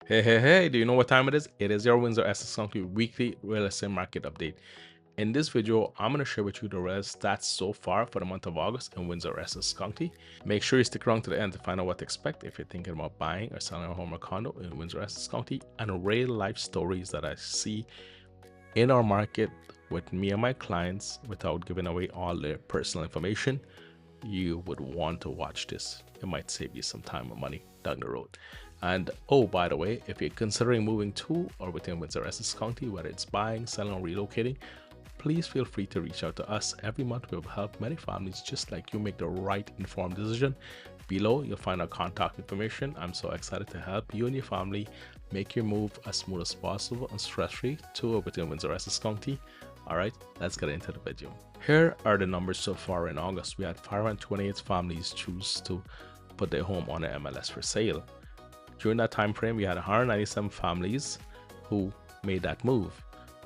Hey, do you know what time it is? It is your Windsor Essex County weekly real estate market update. In this video, I'm going to share with you the real stats so far for the month of August in Windsor Essex County. Make sure you stick around to the end to find out what to expect if you're thinking about buying or selling a home or condo in Windsor Essex County, and real life stories that I see in our market with me and my clients without giving away all their personal information. You would want to watch this. It might save you some time and money down the road. And oh, by the way, if you're considering moving to or within Windsor Essex County, whether it's buying, selling, or relocating, please feel free to reach out to us. Every month we'll help many families just like you make the right informed decision. Below you'll find our contact information. I'm so excited to help you and your family make your move as smooth as possible and stress-free to or within Windsor Essex County. Alright, let's get into the video. Here are the numbers so far in August. We had 528 families choose to put their home on the MLS for sale. During that time frame, we had 197 families who made that move,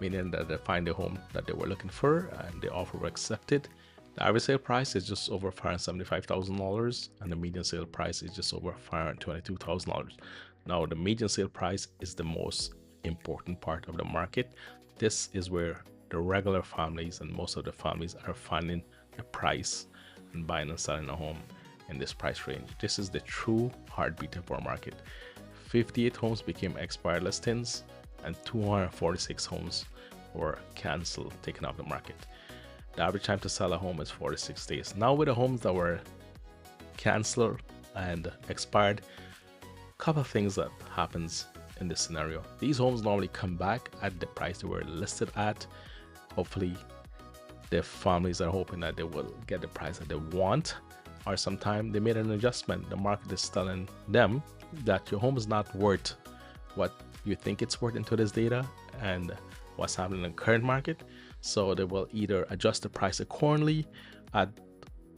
meaning that they find the home that they were looking for and the offer was accepted. The average sale price is just over $575,000 and the median sale price is just over $522,000. Now, the median sale price is the most important part of the market. This is where the regular families and most of the families are finding the price and buying and selling a home in this price range. This is the true heartbeat of our market. 58 homes became expired listings and 246 homes were canceled, taken off the market. The average time to sell a home is 46 days. Now with the homes that were canceled and expired, a couple of things that happens in this scenario. These homes normally come back at the price they were listed at. Hopefully the families are hoping that they will get the price that they want, or sometime they made an adjustment. The market is telling them that your home is not worth what you think it's worth into this data and what's happening in the current market. So they will either adjust the price accordingly at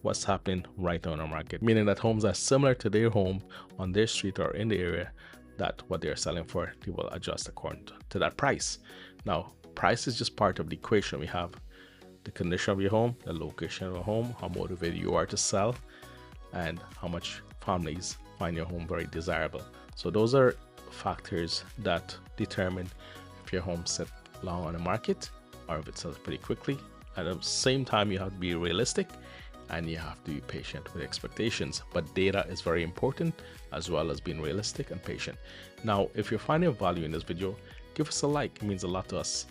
what's happening right now in the market, meaning that homes are similar to their home on their street or in the area, that what they're selling for, they will adjust according to that price. Now, price is just part of the equation. We have the condition of your home, the location of your home, how motivated you are to sell, and how much families find your home very desirable. So those are factors that determine if your home set long on the market or if it sells pretty quickly. At the same time, you have to be realistic and you have to be patient with expectations. But data is very important, as well as being realistic and patient. Now, if you're finding value in this video, give us a like. It means a lot to us.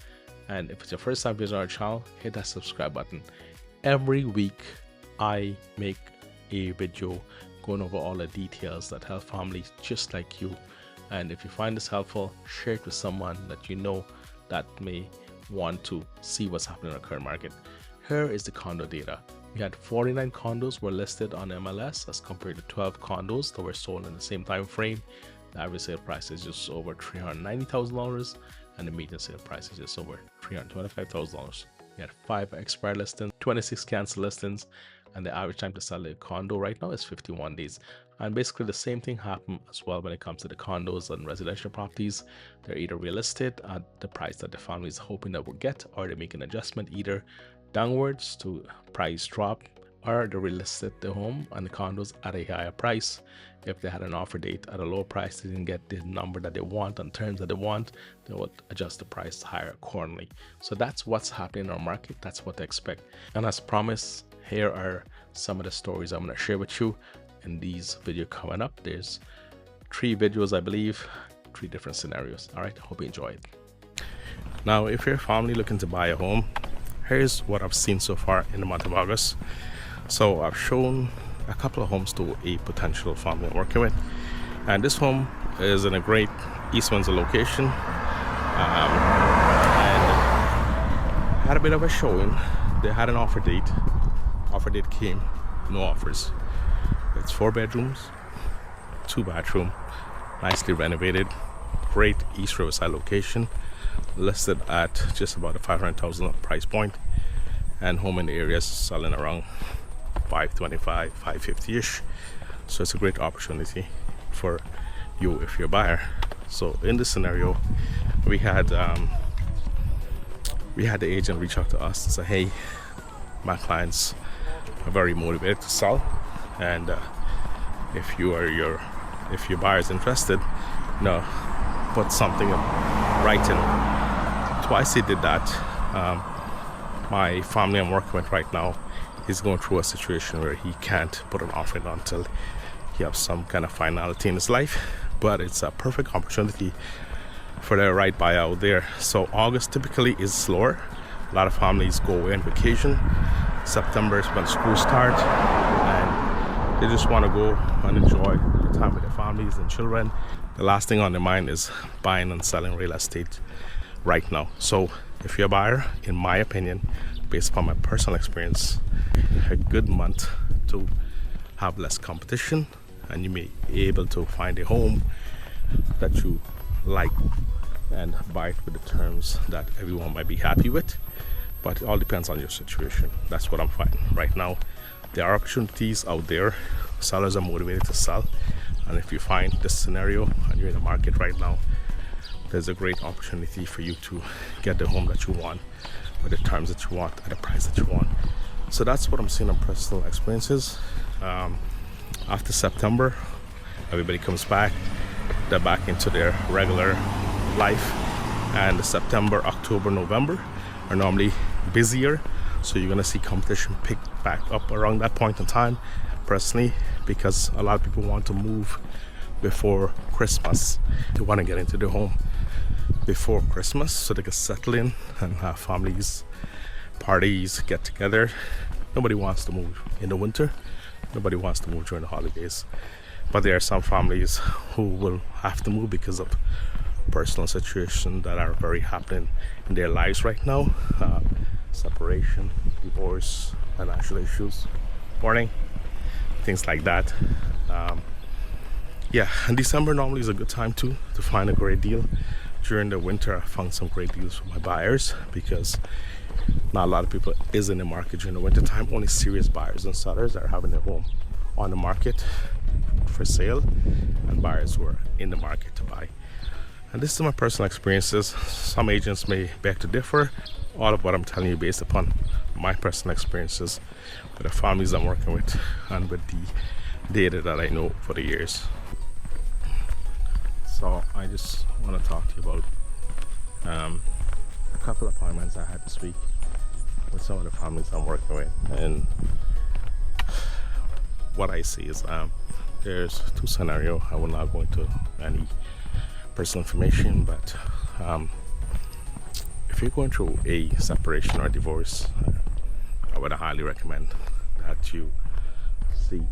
And if it's your first time visiting our channel, hit that subscribe button. Every week I make a video going over all the details that help families just like you. And if you find this helpful, share it with someone that you know that may want to see what's happening in the current market. Here is the condo data. We had 49 condos were listed on MLS as compared to 12 condos that were sold in the same time frame. The average sale price is just over $390,000 and the median sale price is just over $325,000. We had 5 expired listings, 26 cancel listings, and the average time to sell a condo right now is 51 days. And basically the same thing happened as well when it comes to the condos and residential properties. They're either relisted at the price that the family is hoping that will get, or they make an adjustment either downwards to price drop, or they relisted the home and the condos at a higher price. If they had an offer date at a low price, they didn't get the number that they want on terms that they want, they would adjust the price higher accordingly. So that's what's happening in our market. That's what to expect. And as promised, here are some of the stories I'm going to share with you in these videos coming up. There's 3 videos, I believe, 3 different scenarios. All right, hope you enjoy it. Now, if you're a family looking to buy a home, here's what I've seen so far in the month of August. So I've shown a couple of homes to a potential family I'm working with, and this home is in a great East Windsor location, and had a bit of a showing. They had an offer date. Offer date came, no offers. It's 4 bedrooms, 2 bathroom, nicely renovated, great East Riverside location, listed at just about a $500,000 price point, and home in the area is selling around $525,000, $550,000-ish. So it's a great opportunity for you if you're a buyer. So in this scenario, we had the agent reach out to us and say, hey, my clients are very motivated to sell, and if your buyer is interested, put something in writing. Twice he did that. My family I'm working with right now is going through a situation where he can't put an offer in until he has some kind of finality in his life. But it's a perfect opportunity for the right buy out there. So August typically is slower. A lot of families go away on vacation. September is when school starts, and they just want to go and enjoy the time with their families and children. The last thing on their mind is buying and selling real estate right now. So if you're a buyer, in my opinion, based upon my personal experience, a good month to have less competition, and you may be able to find a home that you like and buy it with the terms that everyone might be happy with. But it all depends on your situation. That's what I'm finding right now. There are opportunities out there. Sellers are motivated to sell, and if you find this scenario and you're in the market right now, there's a great opportunity for you to get the home that you want with the terms that you want at the price that you want. So that's what I'm seeing on personal experiences. After September, everybody comes back. They're back into their regular life, and September, October, November are normally busier, so you're gonna see competition pick back up around that point in time, personally, because a lot of people want to move before Christmas. They want to get into their home before Christmas so they can settle in and have families, parties, get together. Nobody wants to move in the winter. Nobody wants to move during the holidays. But there are some families who will have to move because of personal situations that are very happening in their lives right now. Separation, divorce, financial issues, mourning, things like that. Yeah, and December normally is a good time to find a great deal. During the winter, I found some great deals for my buyers because not a lot of people is in the market during the winter time. Only serious buyers and sellers are having their home on the market for sale, and buyers who are in the market to buy. And this is my personal experiences. Some agents may beg to differ. All of what I'm telling you based upon my personal experiences with the families I'm working with and with the data that I know for the years. So I just want to talk to you about a couple of appointments I had this week with some of the families I'm working with. And what I see is there's two scenarios. I will not go into any personal information, but if you're going through a separation or divorce, I would highly recommend that you seek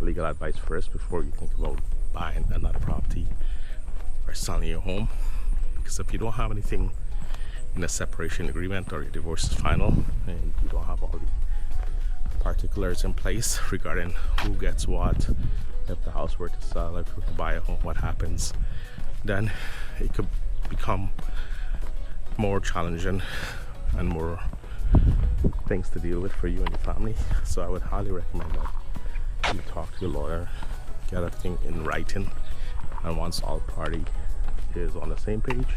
legal advice first before you think about buying another property or selling your home. Because if you don't have anything in a separation agreement or your divorce is final and you don't have all the particulars in place regarding who gets what, if the house were to sell, if you were to buy a home, what happens, then it could become more challenging and more things to deal with for you and your family. So I would highly recommend that you talk to your lawyer, get everything in writing, and once all party is on the same page,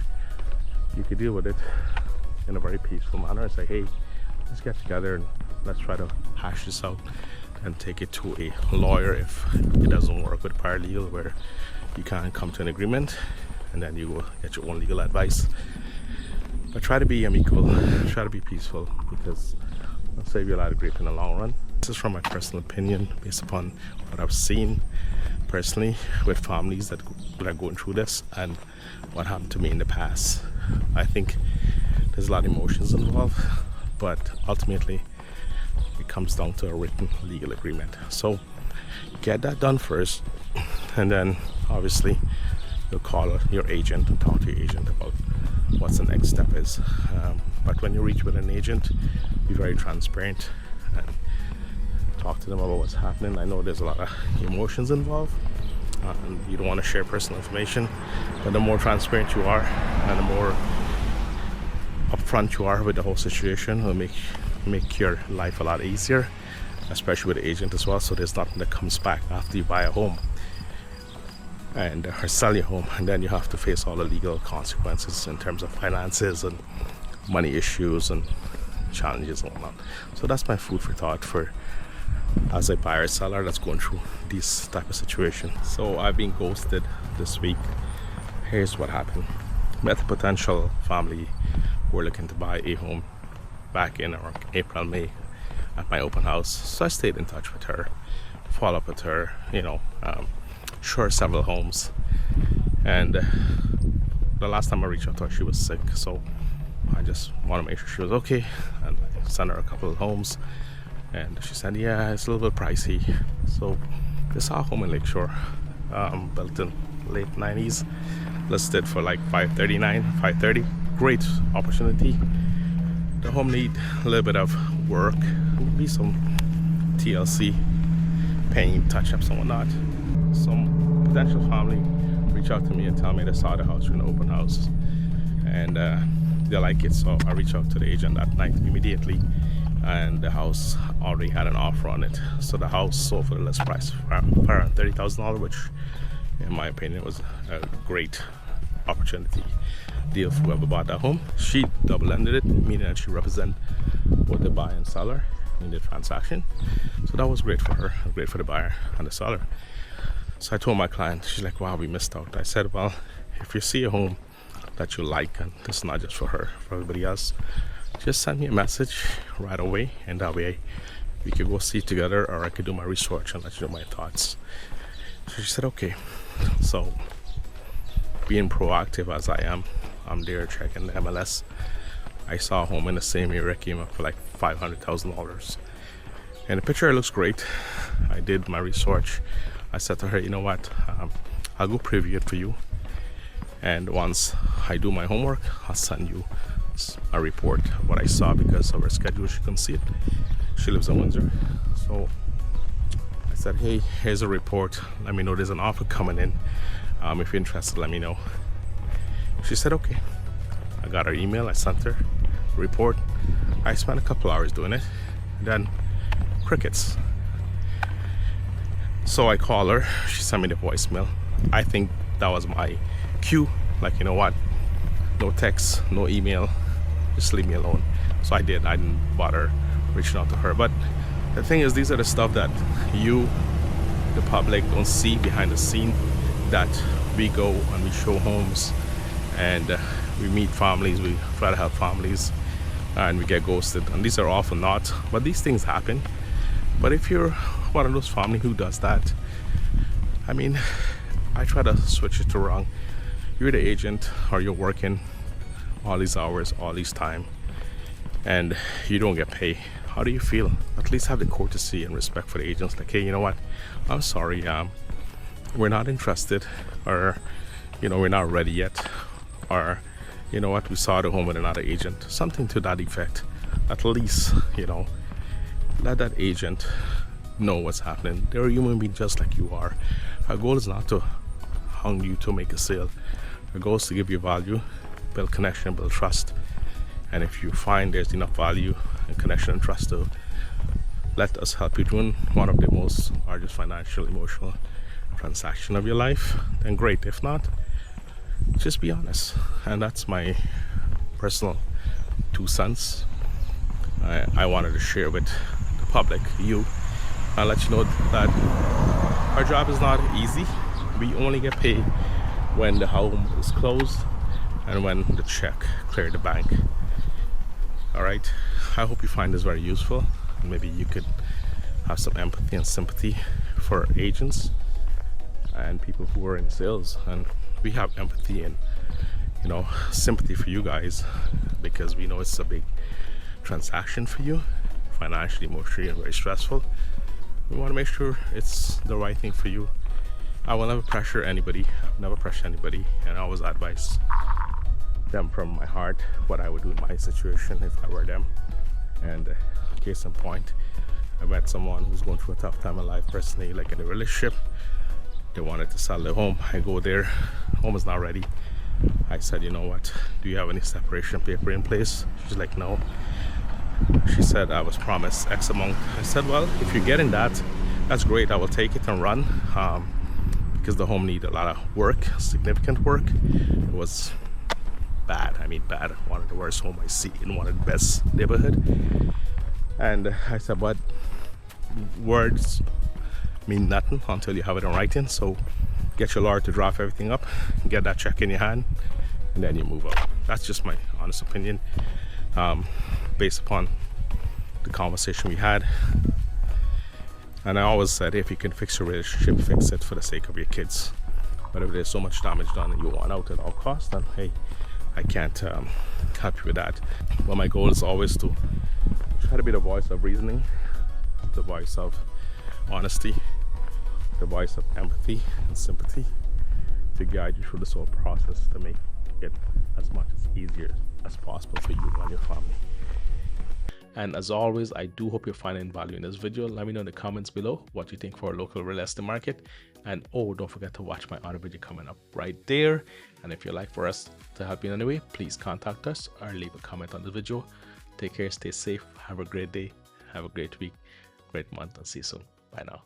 you could deal with it in a very peaceful manner and say, hey, let's get together and let's try to hash this out and take it to a lawyer if it doesn't work with paralegal, where you can't come to an agreement, and then you will get your own legal advice. But try to be amicable, try to be peaceful, because it'll save you a lot of grief in the long run. This is from my personal opinion, based upon what I've seen personally with families that are going through this and what happened to me in the past. I think there's a lot of emotions involved, but ultimately it comes down to a written legal agreement. So get that done first, and then obviously you'll call your agent and talk to your agent about what's the next step is. But when you reach with an agent, be very transparent and talk to them about what's happening. I know there's a lot of emotions involved, and you don't want to share personal information, but the more transparent you are and the more upfront you are with the whole situation, will make your life a lot easier, especially with the agent as well, so there's nothing that comes back after you buy a home and or sell your home, and then you have to face all the legal consequences in terms of finances and money issues and challenges and whatnot. So that's my food for thought for as a buyer seller that's going through this type of situation. So I've been ghosted this week Here's what happened. Met a potential family who were looking to buy a home back in around April, May at my open house. So I stayed in touch with her, follow up with her, show her several homes. And the last time I reached out to her, she was sick. So I just want to make sure she was okay. And I sent her a couple of homes. And she said, yeah, it's a little bit pricey. So they saw a home in Lakeshore, built in late 90s, listed for like $530. Great opportunity. The home need a little bit of work, maybe some TLC, paint, touch-ups and whatnot. Some potential family reach out to me and tell me they saw the house in an open house and they like it. So I reached out to the agent that night immediately, and the house already had an offer on it. So the house sold for the list price for around $30,000, which in my opinion was a great opportunity deal for whoever bought that home. She double-ended it, meaning that she represented both the buyer and seller in the transaction. So that was great for her, great for the buyer and the seller. So I told my client, she's like, wow, we missed out. I said, well, if you see a home that you like, and this is not just for her, for everybody else, just send me a message right away, and that way we could go see it together, or I could do my research and let you know my thoughts. So she said, okay. So being proactive as I am, I'm there checking the MLS. I saw a home in the same area, came up for like $500,000. And the picture looks great. I did my research. I said to her, you know what, I'll go preview it for you. And once I do my homework, I'll send you a report of what I saw, because of her schedule, she couldn't see it. She lives in Windsor. So I said, hey, here's a report. Let me know there's an offer coming in. If you're interested, let me know. She said, okay. I got her email, I sent her a report. I spent a couple hours doing it. Then crickets. So I call her, she sent me the voicemail. I think that was my cue, like, you know what, no text, no email, just leave me alone. So I did. I didn't bother reaching out to her. But the thing is, these are the stuff that you, the public, don't see behind the scene, that we go and we show homes and we meet families, we try to help families, and we get ghosted. And these are often not, but these things happen. But if you're one of those family who does that, I mean, I try to switch it to wrong. You're the agent, or you're working all these hours, all this time, and you don't get paid. How do you feel? At least have the courtesy and respect for the agents. Like, hey, you know what, I'm sorry, we're not interested, or we're not ready yet, or you know what, we saw the home with another agent, something to that effect. At least, let that agent know what's happening. They're a human being just like you are. Our goal is not to hang you to make a sale. Our goal is to give you value, build connection, build trust. And if you find there's enough value and connection and trust to let us help you doing one of the most largest financial, emotional transaction of your life, then great. If not, just be honest. And that's my personal 2 cents. I wanted to share with the public, you, and let you know that our job is not easy. We only get paid when the home is closed and when the check cleared the bank. All right, I hope you find this very useful. Maybe you could have some empathy and sympathy for agents and people who are in sales. And we have empathy and sympathy for you guys, because we know it's a big transaction for you, financially, emotionally, and very stressful. We want to make sure it's the right thing for you. I will never pressure anybody. I've never pressured anybody, and I always advise them from my heart what I would do in my situation if I were them. And case in point, I met someone who's going through a tough time in life personally, like in a relationship. They wanted to sell their home. I go there, home is not ready. I said, you know what, do you have any separation paper in place? She's like, no. She said, I was promised X amount. I said, well, if you're getting that, that's great. I will take it and run, because the home needed a lot of work, significant work. It was bad. I mean, bad. One of the worst home I see in one of the best neighborhood. And I said, but words mean nothing until you have it in writing. So get your lawyer to draft everything up, get that check in your hand, and then you move out. That's just my honest opinion, based upon the conversation we had. And I always said, if you can fix your relationship, fix it for the sake of your kids. But if there's so much damage done and you want out at all costs, then hey, I can't help you with that. But my goal is always to try to be the voice of reasoning, the voice of honesty, the voice of empathy and sympathy, to guide you through this whole process to make it as much as easier as possible for you and your family. And as always, I do hope you're finding value in this video. Let me know in the comments below what you think for our local real estate market. And oh, don't forget to watch my other video coming up right there. And if you'd like for us to help you in any way, please contact us or leave a comment on the video. Take care, stay safe, have a great day, have a great week, great month, and see you soon. Bye now.